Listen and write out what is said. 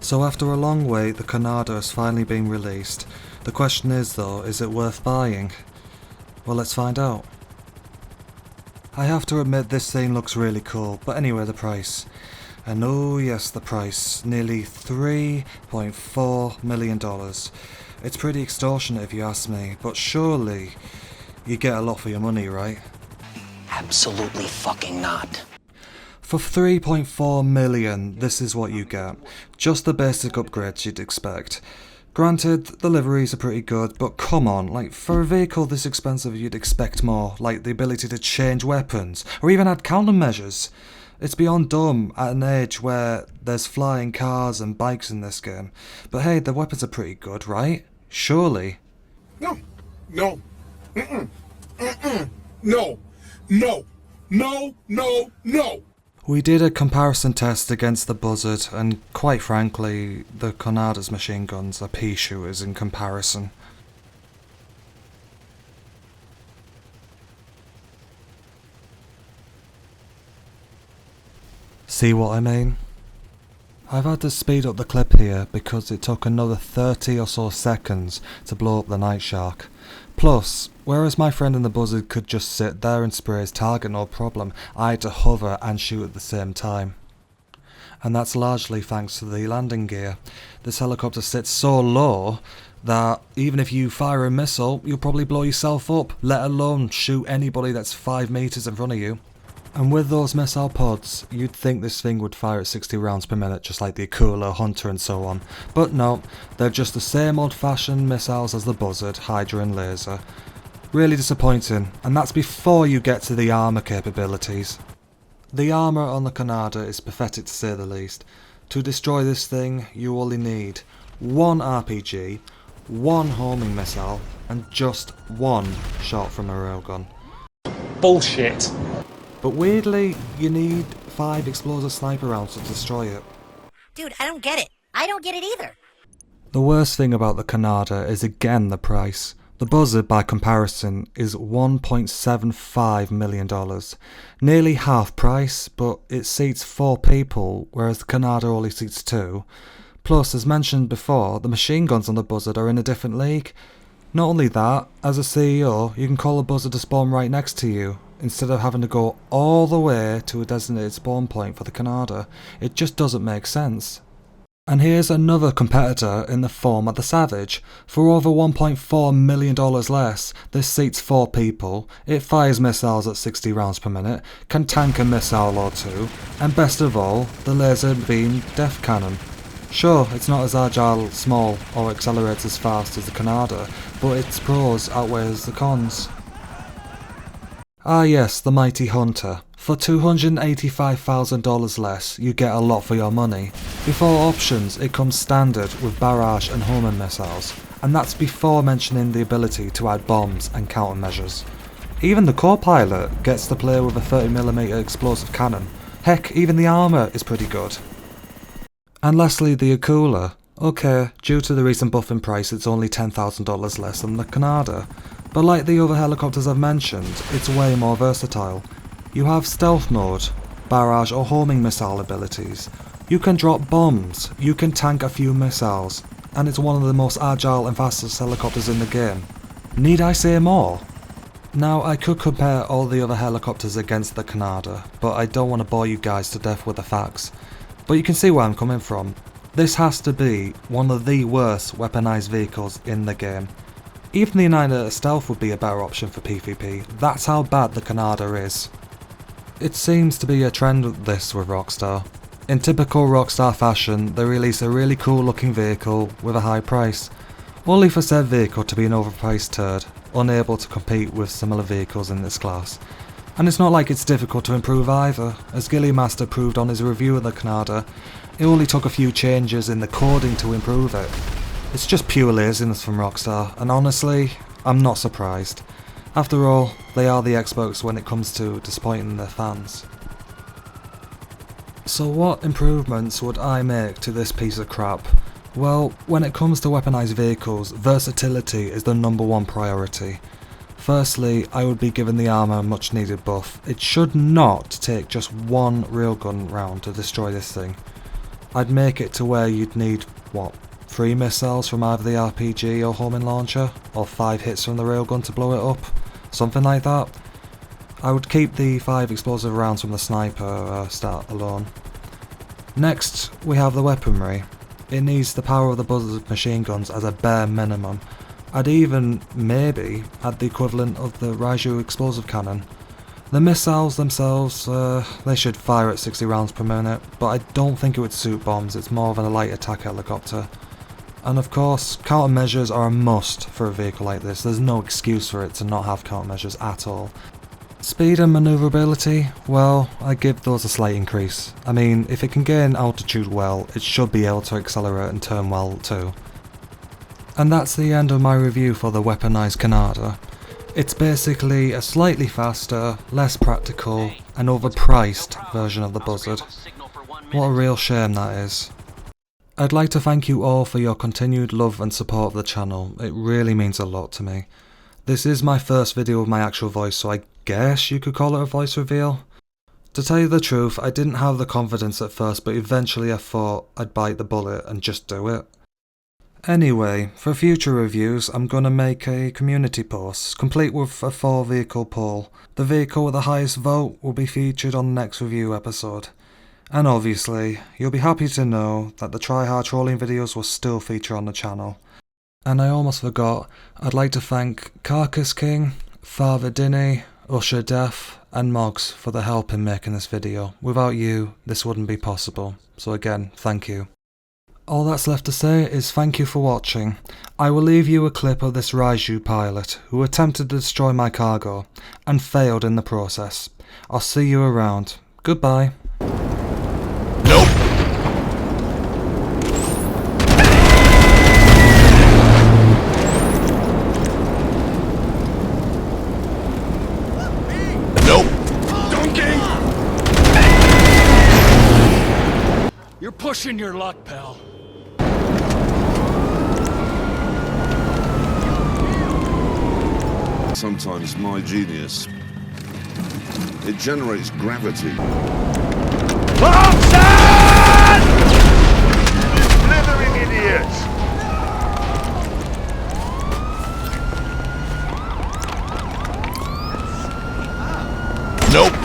So after a long wait, the Conada has finally been released. The question is though, is it worth buying? Well, let's find out. I have to admit this thing looks really cool, but anyway, the price. And oh yes, the price. Nearly $3.4 million. It's pretty extortionate if you ask me, but surely you get a lot for your money, right? Absolutely fucking not. For $3.4 million, this is what you get. Just the basic upgrades you'd expect. Granted, the liveries are pretty good, but come on, like, for a vehicle this expensive you'd expect more, like the ability to change weapons, or even add countermeasures. It's beyond dumb at an age where there's flying cars and bikes in this game. But hey, the weapons are pretty good, right? Surely. No. No. No. No. No. No. No. We did a comparison test against the Buzzard, and quite frankly, the Conada's machine guns are pea shooters in comparison. See what I mean? I've had to speed up the clip here because it took another 30 or so seconds to blow up the Night Shark. Plus, whereas my friend in the Buzzard could just sit there and spray his target no problem, I had to hover and shoot at the same time. And that's largely thanks to the landing gear. This helicopter sits so low that even if you fire a missile, you'll probably blow yourself up, let alone shoot anybody that's 5 meters in front of you. And with those missile pods, you'd think this thing would fire at 60 rounds per minute, just like the Akula, Hunter and so on. But no, they're just the same old-fashioned missiles as the Buzzard, Hydra and Laser. Really disappointing, and that's before you get to the armour capabilities. The armour on the Conada is pathetic to say the least. To destroy this thing, you only need 1 RPG, 1 homing missile, and just 1 shot from a railgun. Bullshit. But weirdly, you need 5 explosive sniper rounds to destroy it. Dude, I don't get it. I don't get it either. The worst thing about the Conada is again the price. The Buzzard, by comparison, is $1.75 million. Nearly half price, but it seats 4 people, whereas the Conada only seats 2. Plus, as mentioned before, the machine guns on the Buzzard are in a different league. Not only that, as a CEO, you can call a Buzzard to spawn right next to you, instead of having to go all the way to a designated spawn point for the Conada. It just doesn't make sense. And here's another competitor in the form of the Savage. For over $1.4 million less, this seats 4 people, it fires missiles at 60 rounds per minute, can tank a missile or 2, and best of all, the laser beam death cannon. Sure, it's not as agile, small, or accelerates as fast as the Conada, but its pros outweighs the cons. Ah yes, the mighty Hunter. For $285,000 less, you get a lot for your money. Before options, it comes standard with barrage and homing missiles, and that's before mentioning the ability to add bombs and countermeasures. Even the co-pilot gets to play with a 30mm explosive cannon. Heck, even the armour is pretty good. And lastly, the Akula. Okay, due to the recent buff in price, it's only $10,000 less than the Conada. But like the other helicopters I've mentioned, it's way more versatile. You have stealth mode, barrage or homing missile abilities. You can drop bombs, you can tank a few missiles, and it's one of the most agile and fastest helicopters in the game. Need I say more? Now I could compare all the other helicopters against the Conada, but I don't want to bore you guys to death with the facts. But you can see where I'm coming from. This has to be one of the worst weaponized vehicles in the game. Even the Annihilator Stealth would be a better option for PvP, that's how bad the Conada is. It seems to be a trend with this with Rockstar. In typical Rockstar fashion, they release a really cool looking vehicle with a high price, only for said vehicle to be an overpriced turd, unable to compete with similar vehicles in this class. And it's not like it's difficult to improve either, as Gilly Master proved on his review of the Conada, it only took a few changes in the coding to improve it. It's just pure laziness from Rockstar, and honestly, I'm not surprised. After all, they are the experts when it comes to disappointing their fans. So what improvements would I make to this piece of crap? Well, when it comes to weaponized vehicles, versatility is the #1 priority. Firstly, I would be giving the armour a much needed buff. It should not take just 1 railgun round to destroy this thing. I'd make it to where you'd need, what, 3 missiles from either the RPG or homing launcher, or 5 hits from the railgun to blow it up, something like that. I would keep the 5 explosive rounds from the sniper start alone. Next, we have the weaponry. It needs the power of the buzzard machine guns as a bare minimum. I'd even, maybe, add the equivalent of the Raiju explosive cannon. The missiles themselves, they should fire at 60 rounds per minute, but I don't think it would suit bombs, it's more of a light attack helicopter. And of course, countermeasures are a must for a vehicle like this, there's no excuse for it to not have countermeasures at all. Speed and manoeuvrability, well, I give those a slight increase. I mean, if it can gain altitude well, it should be able to accelerate and turn well too. And that's the end of my review for the Weaponised Conada. It's basically a slightly faster, less practical, and overpriced version of the Buzzard. What a real shame that is. I'd like to thank you all for your continued love and support of the channel, it really means a lot to me. This is my first video with my actual voice, so I guess you could call it a voice reveal. To tell you the truth, I didn't have the confidence at first, but eventually I thought I'd bite the bullet and just do it. Anyway, for future reviews I'm gonna make a community post, complete with a 4 vehicle poll. The vehicle with the highest vote will be featured on the next review episode. And obviously, you'll be happy to know that the try-hard trolling videos will still feature on the channel. And I almost forgot, I'd like to thank Carcass King, Father Dinny, Usher Def, and Moggs for the help in making this video. Without you, this wouldn't be possible. So again, thank you. All that's left to say is thank you for watching. I will leave you a clip of this Raiju pilot who attempted to destroy my cargo and failed in the process. I'll see you around. Goodbye. Nope. Nope. Donkey! You're pushing your luck, pal. Sometimes my genius, it generates gravity. Slithering idiots! Nope.